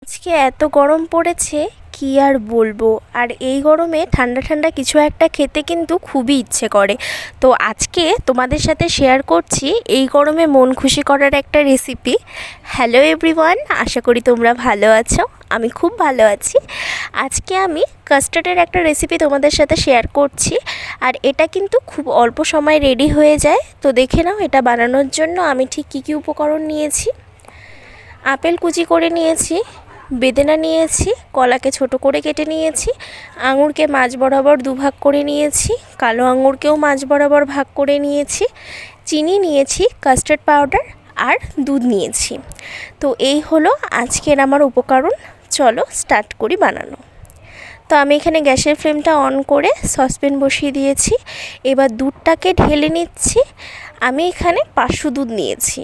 আজকে এত গরম পড়েছে কি আর বলবো। আর এই গরমে ঠান্ডা ঠান্ডা কিছু একটা খেতে কিন্তু খুবই ইচ্ছে করে। তো আজকে তোমাদের সাথে শেয়ার করছি এই গরমে মন খুশি করার একটা রেসিপি। হ্যালো এভরিওয়ান, আশা করি তোমরা ভালো আছো। আমি খুব ভালো আছি। আজকে আমি কাস্টার্ডের একটা রেসিপি তোমাদের সাথে শেয়ার করছি। আর এটা কিন্তু খুব অল্প সময় রেডি হয়ে যায়। তো দেখে নাও এটা বানানোর জন্য আমি ঠিক কী কী উপকরণ নিয়েছি। আপেল কুচি করে নিয়েছি, বেদানা নিয়েছি, কলাকে ছোট করে কেটে নিয়েছি, আঙুরকে মাঝ বরাবর দুভাগ করে নিয়েছি, কালো আঙুরকেও মাঝ বরাবর ভাগ করে নিয়েছি, চিনি নিয়েছি, কাস্টার্ড পাউডার আর দুধ নিয়েছি। তো এই হলো আজকের আমার উপকরণ। চলো স্টার্ট করি বানানো। তো আমি এখানে গ্যাসের ফ্লেমটা অন করে সসপ্যান বসিয়ে দিয়েছি। এবার দুধটাকে ঢেলে নিচ্ছি। আমি এখানে 500 দুধ নিয়েছি।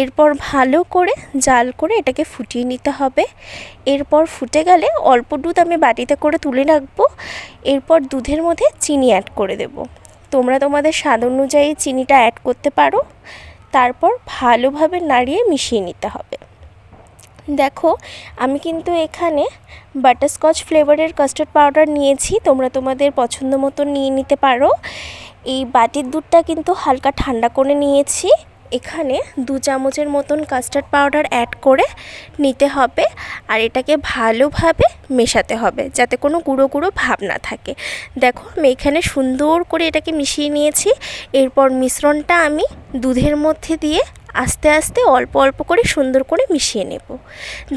এরপর ভালো করে জাল করে এটাকে ফুটিয়ে নিতে হবে। এরপর ফুটে গেলে অল্প দুধ আমি বাটিতে করে তুলে রাখবো। এরপর দুধের মধ্যে চিনি অ্যাড করে দেব। তোমরা তোমাদের স্বাদ অনুযায়ী চিনিটা অ্যাড করতে পারো। তারপর ভালোভাবে নাড়িয়ে মিশিয়ে নিতে হবে। দেখো আমি কিন্তু এখানে বাটারস্কচ ফ্লেভারের কাস্টার্ড পাউডার নিয়েছি। তোমরা তোমাদের পছন্দ মতো নিয়ে নিতে পারো। এই বাটির দুধটা কিন্তু হালকা ঠান্ডা করে নিয়েছি। এখানে 2 চামচের মতন কাস্টার্ড পাউডার অ্যাড করে নিতে হবে। আর এটাকে ভালোভাবে মেশাতে হবে যাতে কোনো গুঁড়ো গুঁড়ো ভাব না থাকে। দেখো আমি এখানে সুন্দর করে এটাকে মিশিয়ে নিয়েছি। এরপর মিশ্রণটা আমি দুধের মধ্যে দিয়ে আস্তে আস্তে অল্প অল্প করে সুন্দর করে মিশিয়ে নেব।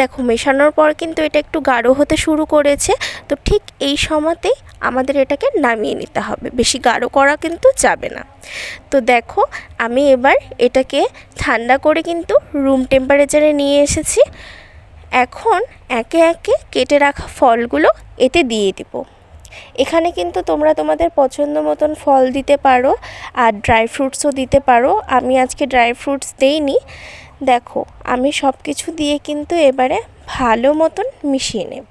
দেখো মেশানোর পর কিন্তু এটা একটু গাঢ় হতে শুরু করেছে। তো ঠিক এই সময়তেই আমাদের এটাকে নামিয়ে নিতে হবে, বেশি গাঢ় করা কিন্তু যাবে না। তো দেখো আমি এবার এটাকে ঠান্ডা করে কিন্তু রুম টেম্পারেচারে নিয়ে এসেছি। এখন একে একে কেটে রাখা ফলগুলো এতে দিয়ে দেব। এখানে কিন্তু তোমরা তোমাদের পছন্দ মতন ফল দিতে পারো আর ড্রাই ফ্রুটসও দিতে পারো। আমি আজকে ড্রাই ফ্রুটস দেইনি। দেখো আমি সব কিছু দিয়ে কিন্তু এবারে ভালো মতন মিশিয়ে নেব।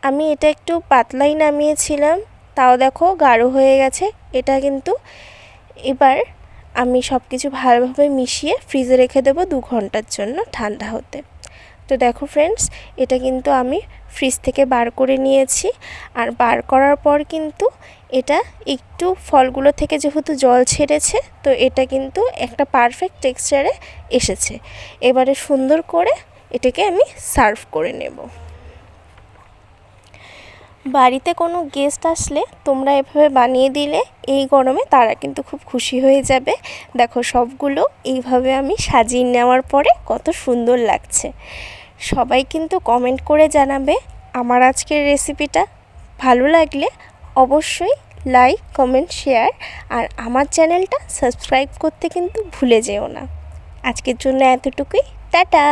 আমি এটা একটু পাতলাই নামিয়েছিলাম, তাও দেখো গাঢ় হয়ে গেছে এটা কিন্তু। এবার আমি সব কিছু ভালোভাবে মিশিয়ে ফ্রিজে রেখে দেবো 2 ঘন্টার জন্য ঠান্ডা হতে। তো দেখো ফ্রেন্ডস, এটা কিন্তু আমি ফ্রিজ থেকে বার করে নিয়েছি। আর বার করার পর কিন্তু এটা একটু ফলগুলো থেকে যেহেতু জল ছেড়েছে, তো এটা কিন্তু একটা পারফেক্ট টেক্সচারে এসেছে। এবারে সুন্দর করে এটাকে আমি সার্ভ করে নেব। বাড়িতে কোনো গেস্ট আসলে তোমরা এভাবে বানিয়ে দিলে এই গরমে তারা কিন্তু খুব খুশি হয়ে যাবে। দেখো সবগুলো এইভাবে আমি সাজিয়ে নেওয়ার পরে কত সুন্দর লাগছে। সবাই কিন্তু কমেন্ট করে জানাবে আমার আজকের রেসিপিটা। ভালো লাগলে অবশ্যই লাইক, কমেন্ট, শেয়ার আর আমার চ্যানেলটা সাবস্ক্রাইব করতে কিন্তু ভুলে যেও না। আজকের জন্য এতটুকুই। টাটা।